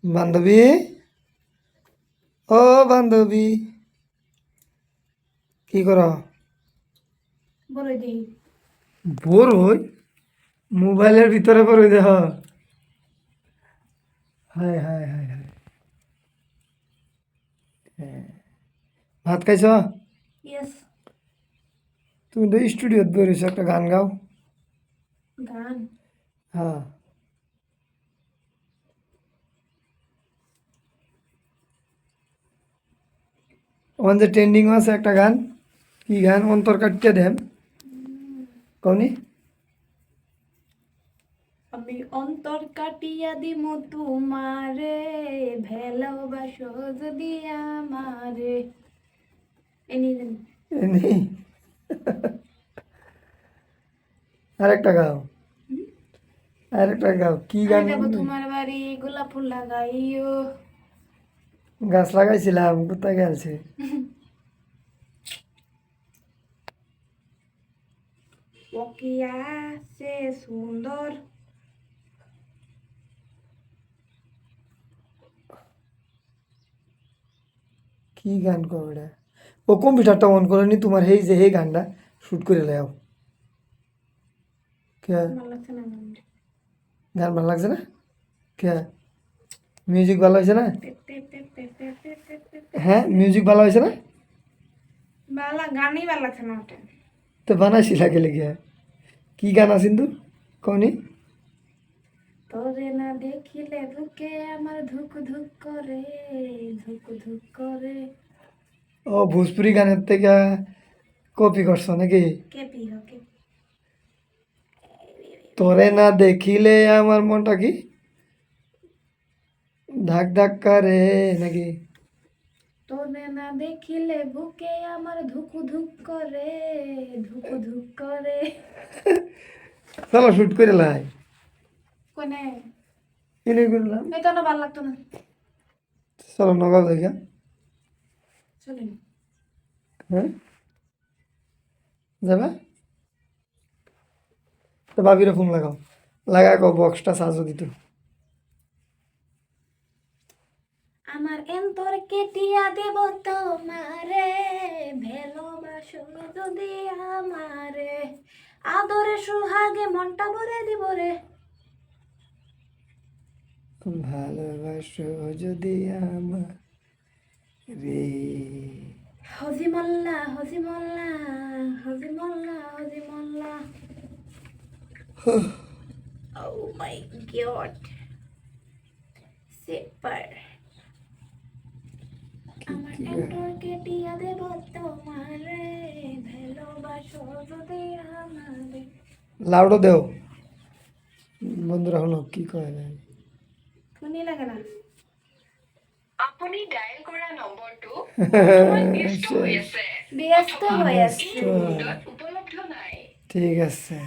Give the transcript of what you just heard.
বান্ধবী, ও বান্ধবী, কি কর? বলে দিই বোর হই? মোবাইলের ভিতরে পড়ে দেহ। হায় হায় হায় হায়। ভাত খাইছ? ইয়েস। তুমি তো স্টুডিওত বেরিয়েছ, একটা গান গাও। গান? হ্যাঁ। ওখান যে ট্রেন্ডিং আছে একটা গান, কি গান? অন্তর কাটতে দেন কওনি? আমি অন্তর কাটিয়া দিমু তোমারে, ভালোবাসো যদি আমারে। এনি জানি। নেই, আরেকটা গাও, আরেকটা গাও। কি আমি গান? যাবো তোমার বাড়ি, গোলাপ ফুল লাগাইও। গাছ লাগাইছিলাম, কোথায় গেছে? ও কি আছে সুন্দর। কি গান করবে? ও কম্পিউটারটা অন করে নি তোমার, এই যে এই গানটা শুট করে লেও। কে? ভালো লাগছে না গানটা। গান ভালো লাগছে না? কে? মিউজিক ভালো হয়েছে না? হ্যাঁ, মিউজিক ভালো হয়েছে না? গানই ভালো লাগছে না ওটা। তো বানাইছিলা কে লেগে? কি গান আছেন তো কওনি? তোরে না দেখিলে বুকে আমার ধুক ধুক করে, ধুক ধুক করে। ও ভোজপুরি গানের থেকে কপি করছো নাকি? কেপি হকে। তোরে না দেখিলে আমার মনটা কি ধাক ধাক করে নাকি? তোরে না দেখিলে বুকে আমার ধুক ধুক করে, ধুক ধুক করে। চলো শুট করে লাই। কোনে? এনে করলাম। এই তো না ভালো লাগতো না। চলো নগাঁও জায়গা। চলেন। হ্যাঁ, যাবা? তো ভাবিরে ফোন লাগাও, লাগা কো বক্সটা সাজো দিত। আমার এন্তর কেটিয়া দেব তোমারে, ভালোবাসো যদি আমারে, আদরে সুহাগে মনটা ভরে দিব রে। ভালোবাসো যদি আমার রে। হজি মোল্লা, হজি মোল্লা, হজি মোল্লা, হজি মোল্লা। Oh my god. Super. আমার এন্টর কেটিয়া দেব তোমারে, ভালোবাসো যদি আমারে। লাউডো দেও, বন্ধুরা হলো কি করে যায়। শুনি লাগে না। আপুনি ডায়েল কৰা নম্বৰটো ব্যস্ত হৈ আছে। ব্যস্ত হয়ে আছে। ব্যস্ত। এই মুহূৰ্তত উপলব্ধ নাই। ঠিক আছে।